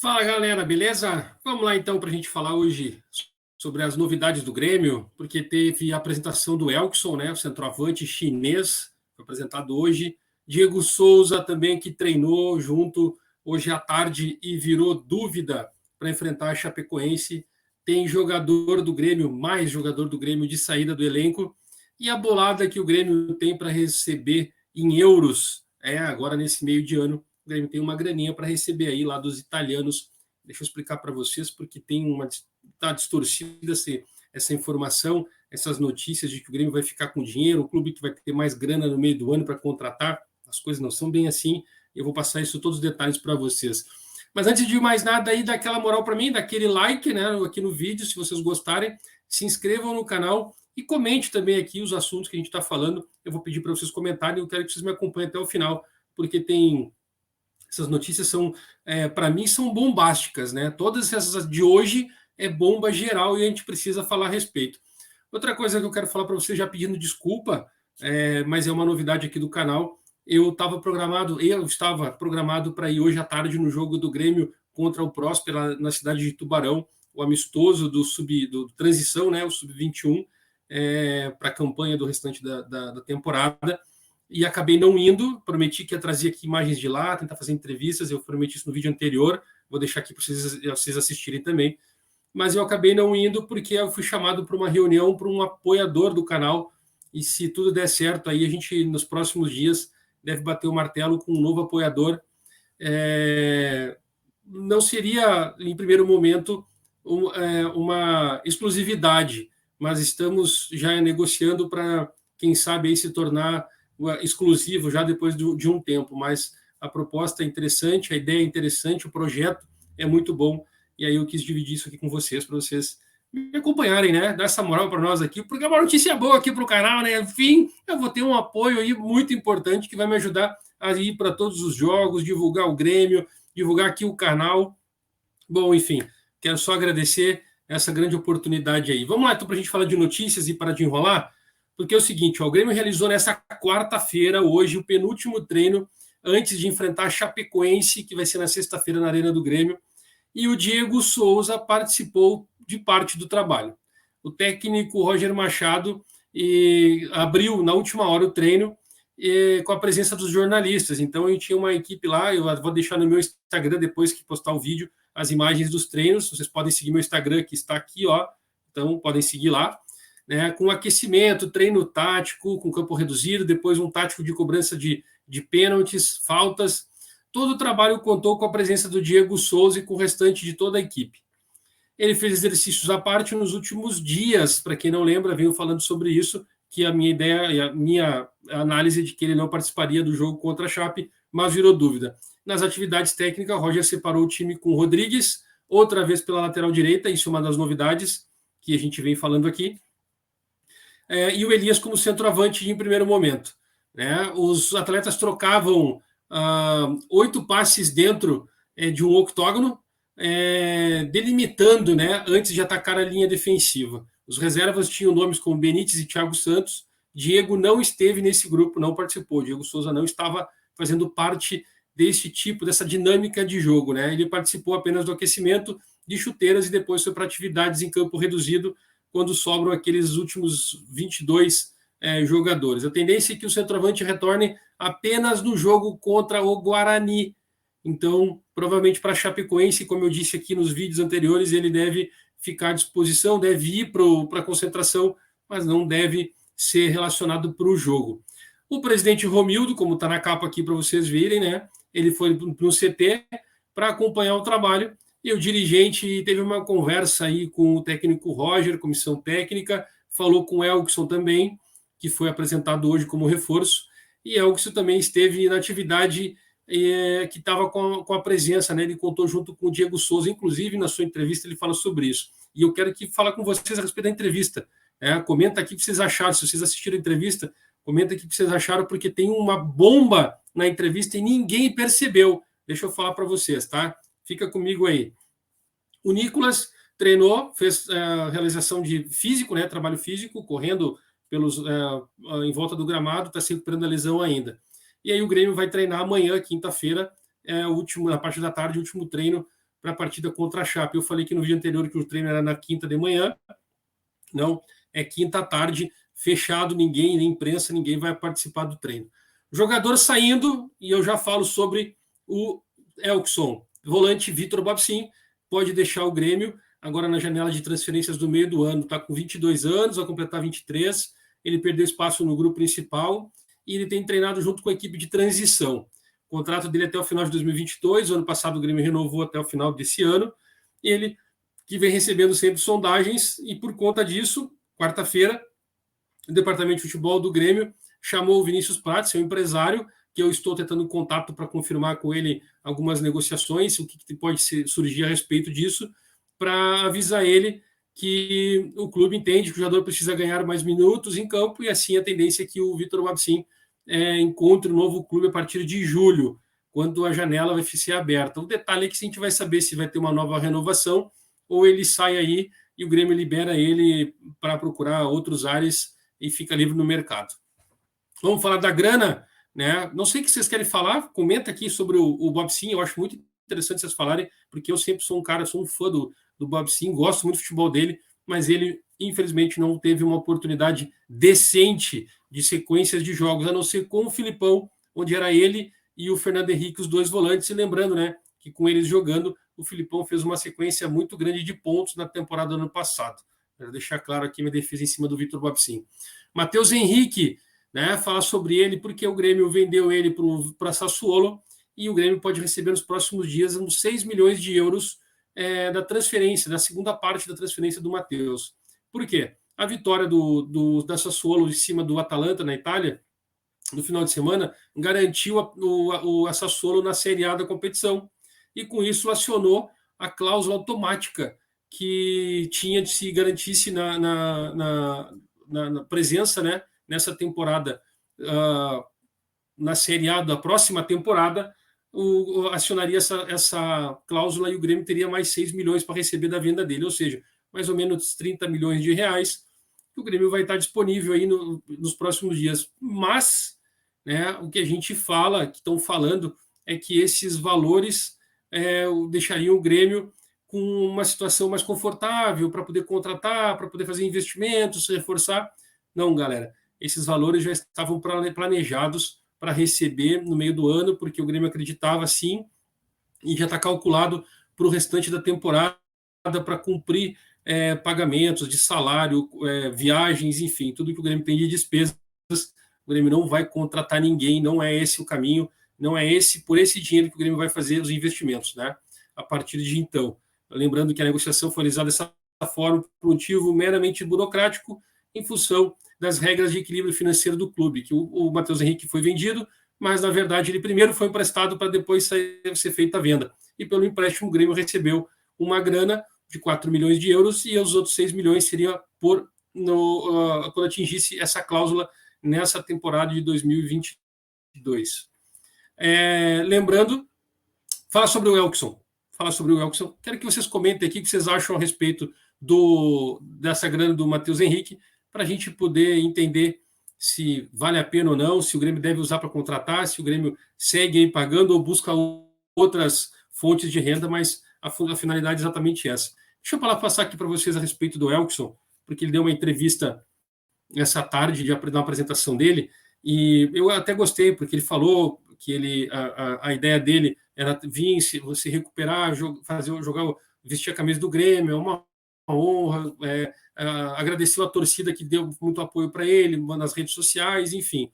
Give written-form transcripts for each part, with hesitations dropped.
Fala galera, beleza? Vamos lá então para a gente falar hoje sobre as novidades do Grêmio, porque teve a apresentação do Elkson, né, o centroavante chinês, foi apresentado hoje. Diego Souza também, que treinou junto hoje à tarde e virou dúvida para enfrentar a Chapecoense. Tem jogador do Grêmio, mais jogador do Grêmio de saída do elenco. E a bolada que o Grêmio tem para receber em euros, agora nesse meio de ano, o Grêmio tem uma graninha para receber aí lá dos italianos. Deixa eu explicar para vocês, porque está distorcida essa informação, essas notícias de que o Grêmio vai ficar com dinheiro, o clube que vai ter mais grana no meio do ano para contratar. As coisas não são bem assim. Eu vou passar isso todos os detalhes para vocês. Mas antes de mais nada, aí dá aquela moral para mim, daquele like, né, aqui no vídeo, se vocês gostarem, se inscrevam no canal e comente também aqui os assuntos que a gente está falando. Eu vou pedir para vocês comentarem, eu quero que vocês me acompanhem até o final, porque essas notícias são, para mim, são bombásticas, né? Todas essas de hoje é bomba geral e a gente precisa falar a respeito. Outra coisa que eu quero falar para você, já pedindo desculpa, mas é uma novidade aqui do canal. Eu estava programado para ir hoje à tarde no jogo do Grêmio contra o Próspera na cidade de Tubarão, o amistoso do Transição, né? O Sub-21, para a campanha do restante da temporada. E acabei não indo, prometi que ia trazer aqui imagens de lá, tentar fazer entrevistas, eu prometi isso no vídeo anterior, vou deixar aqui para vocês assistirem também, mas eu acabei não indo porque eu fui chamado para uma reunião para um apoiador do canal, e se tudo der certo, aí a gente, nos próximos dias, deve bater o martelo com um novo apoiador. Não seria, em primeiro momento, uma exclusividade, mas estamos já negociando para, quem sabe, aí se tornar exclusivo já depois de um tempo, mas a proposta é interessante, a ideia é interessante, o projeto é muito bom, e aí eu quis dividir isso aqui com vocês, para vocês me acompanharem, né? Dar essa moral para nós aqui, porque é uma notícia boa aqui para o canal, né? Enfim, eu vou ter um apoio aí muito importante que vai me ajudar a ir para todos os jogos, divulgar o Grêmio, divulgar aqui o canal. Bom, enfim, quero só agradecer essa grande oportunidade aí. Vamos lá, então, para a gente falar de notícias e parar de enrolar, porque é o seguinte, ó, o Grêmio realizou nessa quarta-feira, hoje, o penúltimo treino antes de enfrentar a Chapecoense, que vai ser na sexta-feira na Arena do Grêmio, e o Diego Souza participou de parte do trabalho. O técnico Roger Machado abriu na última hora o treino com a presença dos jornalistas. Então, a gente tinha uma equipe lá, eu vou deixar no meu Instagram, depois que postar o vídeo, as imagens dos treinos. Vocês podem seguir meu Instagram, que está aqui, ó. Então, podem seguir lá. Né, com aquecimento, treino tático, com campo reduzido, depois um tático de cobrança de pênaltis, faltas. Todo o trabalho contou com a presença do Diego Souza e com o restante de toda a equipe. Ele fez exercícios à parte nos últimos dias, para quem não lembra, venho falando sobre isso, que a minha ideia e a minha análise de que ele não participaria do jogo contra a Chape, mas virou dúvida. Nas atividades técnicas, Roger separou o time com o Rodrigues, outra vez pela lateral direita, isso é uma das novidades que a gente vem falando aqui, e o Elias como centroavante em primeiro momento. Né? Os atletas trocavam 8 passes dentro de um octógono, delimitando, né, antes de atacar a linha defensiva. Os reservas tinham nomes como Benítez e Thiago Santos. Diego não esteve nesse grupo, não participou. Diego Souza não estava fazendo parte desse tipo, dessa dinâmica de jogo. Né? Ele participou apenas do aquecimento de chuteiras e depois foi para atividades em campo reduzido, quando sobram aqueles últimos 22 jogadores. A tendência é que o centroavante retorne apenas no jogo contra o Guarani. Então, provavelmente para a Chapecoense, como eu disse aqui nos vídeos anteriores, ele deve ficar à disposição, deve ir para a concentração, mas não deve ser relacionado para o jogo. O presidente Romildo, como está na capa aqui para vocês verem, né, ele foi para o CT para acompanhar o trabalho, e o dirigente teve uma conversa aí com o técnico Roger, comissão técnica, falou com o Elkson também, que foi apresentado hoje como reforço, e Elkson também esteve na atividade que estava com a presença, né? Ele contou junto com o Diego Souza, inclusive na sua entrevista ele fala sobre isso. E eu quero falar com vocês a respeito da entrevista. Comenta aqui o que vocês acharam, se vocês assistiram a entrevista, comenta aqui o que vocês acharam, porque tem uma bomba na entrevista e ninguém percebeu. Deixa eu falar para vocês, tá? Fica comigo aí. O Nicolas treinou, fez realização de físico, né? Trabalho físico, correndo em volta do gramado, está se recuperando a lesão ainda. E aí o Grêmio vai treinar amanhã, quinta-feira, na parte da tarde, o último treino para a partida contra a Chape. Eu falei que no vídeo anterior que o treino era na quinta de manhã, não, é quinta à tarde, fechado, ninguém, nem imprensa, ninguém vai participar do treino. Jogador saindo, e eu já falo sobre o Elkson. Volante Vitor Babsim, pode deixar o Grêmio, agora na janela de transferências do meio do ano, está com 22 anos, vai completar 23, ele perdeu espaço no grupo principal, e ele tem treinado junto com a equipe de transição. O contrato dele é até o final de 2022, o ano passado o Grêmio renovou até o final desse ano, ele que vem recebendo sempre sondagens, e por conta disso, quarta-feira, o departamento de futebol do Grêmio chamou o Vinícius Prats, seu empresário, que eu estou tentando contato para confirmar com ele algumas negociações, o que pode surgir a respeito disso, para avisar ele que o clube entende que o jogador precisa ganhar mais minutos em campo, e assim a tendência é que o Vitor Babsim encontre um novo clube a partir de julho, quando a janela vai ser aberta. O detalhe é que a gente vai saber se vai ter uma nova renovação ou ele sai aí e o Grêmio libera ele para procurar outros ares e fica livre no mercado. Vamos falar da grana, né? Não sei o que vocês querem falar, comenta aqui sobre o Babsim, eu acho muito interessante vocês falarem, porque eu sempre sou um fã do Babsim, gosto muito do futebol dele, mas ele, infelizmente, não teve uma oportunidade decente de sequências de jogos, a não ser com o Filipão, onde era ele e o Fernando Henrique, os dois volantes, e lembrando, né, que com eles jogando, o Filipão fez uma sequência muito grande de pontos na temporada do ano passado. Quero deixar claro aqui minha defesa em cima do Vitor Babsim. Matheus Henrique, né, fala sobre ele, porque o Grêmio vendeu ele para Sassuolo, e o Grêmio pode receber nos próximos dias uns 6 milhões de euros da transferência, da segunda parte da transferência do Matheus. Por quê? A vitória da Sassuolo em cima do Atalanta, na Itália, no final de semana, garantiu a Sassuolo na Série A da competição, e com isso acionou a cláusula automática que tinha de se garantisse na presença, né, nessa temporada, na Série A da próxima temporada, acionaria essa cláusula e o Grêmio teria mais 6 milhões para receber da venda dele, ou seja, mais ou menos 30 milhões de reais, que o Grêmio vai estar disponível aí nos próximos dias. Mas, né, o que a gente fala, que estão falando, é que esses valores deixariam o Grêmio com uma situação mais confortável para poder contratar, para poder fazer investimentos, reforçar. Não, galera, esses valores já estavam planejados para receber no meio do ano, porque o Grêmio acreditava sim, e já está calculado para o restante da temporada para cumprir pagamentos de salário, viagens, enfim, tudo que o Grêmio tem de despesas. O Grêmio não vai contratar ninguém, não é esse o caminho, não é por esse dinheiro que o Grêmio vai fazer os investimentos, né? A partir de então. Lembrando que a negociação foi realizada dessa forma por um motivo meramente burocrático, em função das regras de equilíbrio financeiro do clube, que o Matheus Henrique foi vendido, mas na verdade ele primeiro foi emprestado para depois ser feita a venda. E pelo empréstimo o Grêmio recebeu uma grana de 4 milhões de euros e os outros 6 milhões seria quando atingisse essa cláusula nessa temporada de 2022. Lembrando, fala sobre o Elkson. Quero que vocês comentem aqui o que vocês acham a respeito dessa grana do Matheus Henrique, para a gente poder entender se vale a pena ou não, se o Grêmio deve usar para contratar, se o Grêmio segue aí pagando ou busca outras fontes de renda, mas a finalidade é exatamente essa. Deixa eu passar aqui para vocês a respeito do Elkson, porque ele deu uma entrevista essa tarde da apresentação dele, e eu até gostei, porque ele falou que a ideia dele era vir se recuperar, vestir a camisa do Grêmio, é uma honra, agradeceu a torcida que deu muito apoio para ele nas redes sociais, enfim.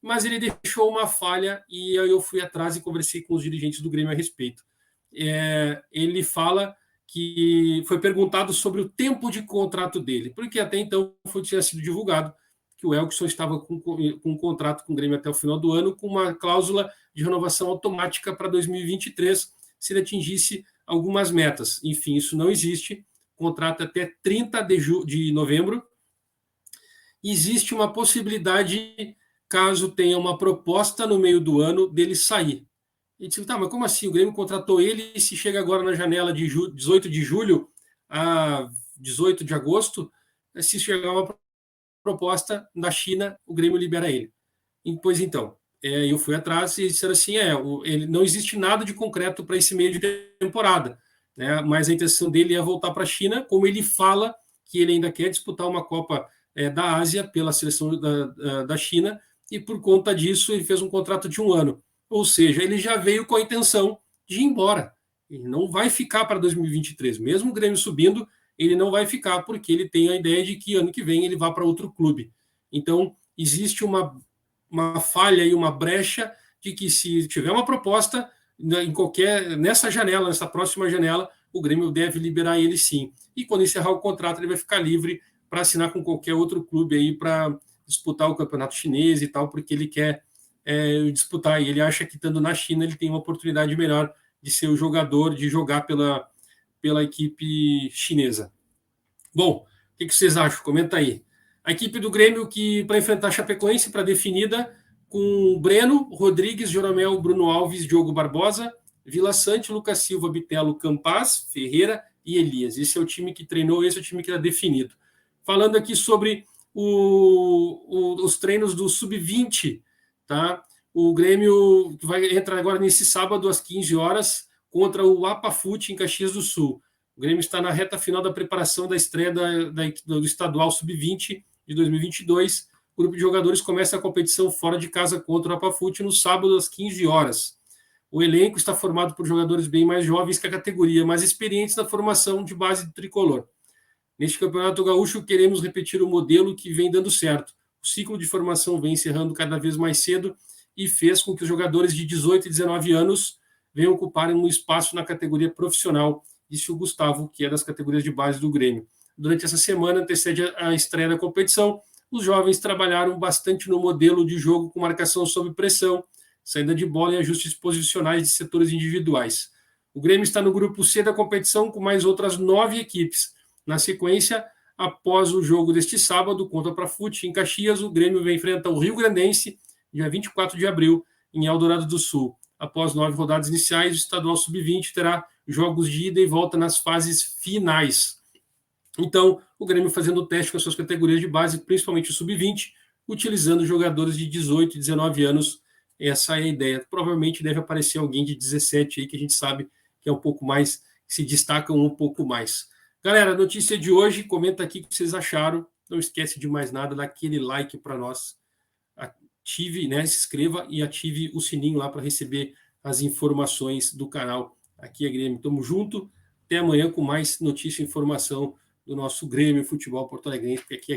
Mas ele deixou uma falha e aí eu fui atrás e conversei com os dirigentes do Grêmio a respeito. Ele fala que foi perguntado sobre o tempo de contrato dele, porque até então tinha sido divulgado que o Elkson estava com um contrato com o Grêmio até o final do ano, com uma cláusula de renovação automática para 2023, se ele atingisse algumas metas. Enfim, isso não existe. Contrato até 30 de novembro. Existe uma possibilidade, caso tenha uma proposta no meio do ano, dele sair. E disse, tá, mas como assim? O Grêmio contratou ele e se chega agora na janela de 18 de julho a 18 de agosto, se chegar uma proposta da China, o Grêmio libera ele. E, pois então, eu fui atrás e disseram assim, não existe nada de concreto para esse meio de temporada. né? Mas a intenção dele é voltar para a China, como ele fala que ele ainda quer disputar uma Copa da Ásia pela seleção da China, e por conta disso ele fez um contrato de 1 ano. Ou seja, ele já veio com a intenção de ir embora. Ele não vai ficar para 2023. Mesmo o Grêmio subindo, ele não vai ficar, porque ele tem a ideia de que ano que vem ele vá para outro clube. Então, existe uma falha e uma brecha de que, se tiver uma proposta nessa janela, nessa próxima janela, o Grêmio deve liberar ele sim. E quando encerrar o contrato, ele vai ficar livre para assinar com qualquer outro clube aí para disputar o campeonato chinês e tal, porque ele quer disputar. E ele acha que, estando na China, ele tem uma oportunidade melhor de ser o jogador, de jogar pela equipe chinesa. Bom, o que vocês acham? Comenta aí. A equipe do Grêmio, que para enfrentar a Chapecoense, para definida, com Breno, Rodrigues, Jeromel, Bruno Alves, Diogo Barbosa, Vila Sante, Lucas Silva, Bitelo, Campaz, Ferreira e Elias. Esse é o time que treinou, esse é o time que era definido. Falando aqui sobre os treinos do Sub-20, tá? O Grêmio vai entrar agora nesse sábado às 15 horas contra o Apafute em Caxias do Sul. O Grêmio está na reta final da preparação da estreia do Estadual Sub-20 de 2022. O grupo de jogadores começa a competição fora de casa contra o Apafute no sábado às 15 horas. O elenco está formado por jogadores bem mais jovens que a categoria, mas experientes na formação de base do tricolor. Neste Campeonato Gaúcho, queremos repetir o modelo que vem dando certo. O ciclo de formação vem encerrando cada vez mais cedo e fez com que os jogadores de 18 e 19 anos venham ocuparem um espaço na categoria profissional, disse o Gustavo, que é das categorias de base do Grêmio. Durante essa semana, antecede a estreia da competição, os jovens trabalharam bastante no modelo de jogo com marcação sob pressão, saída de bola e ajustes posicionais de setores individuais. O Grêmio está no grupo C da competição com mais outras 9 equipes. Na sequência, após o jogo deste sábado contra o Apafute em Caxias, o Grêmio vai enfrentar o Rio Grandense, dia 24 de abril, em Eldorado do Sul. Após 9 rodadas iniciais, o Estadual Sub-20 terá jogos de ida e volta nas fases finais. Então, o Grêmio fazendo o teste com as suas categorias de base, principalmente o Sub-20, utilizando jogadores de 18 e 19 anos. Essa é a ideia. Provavelmente deve aparecer alguém de 17 aí, que a gente sabe que é um pouco mais, que se destacam um pouco mais. Galera, notícia de hoje, comenta aqui o que vocês acharam. Não esquece de mais nada, dá aquele like para nós. Ative, né, se inscreva e ative o sininho lá para receber as informações do canal. Aqui é Grêmio, tamo junto. Até amanhã com mais notícia e informação do nosso Grêmio Futebol Porto Alegrense, porque aqui é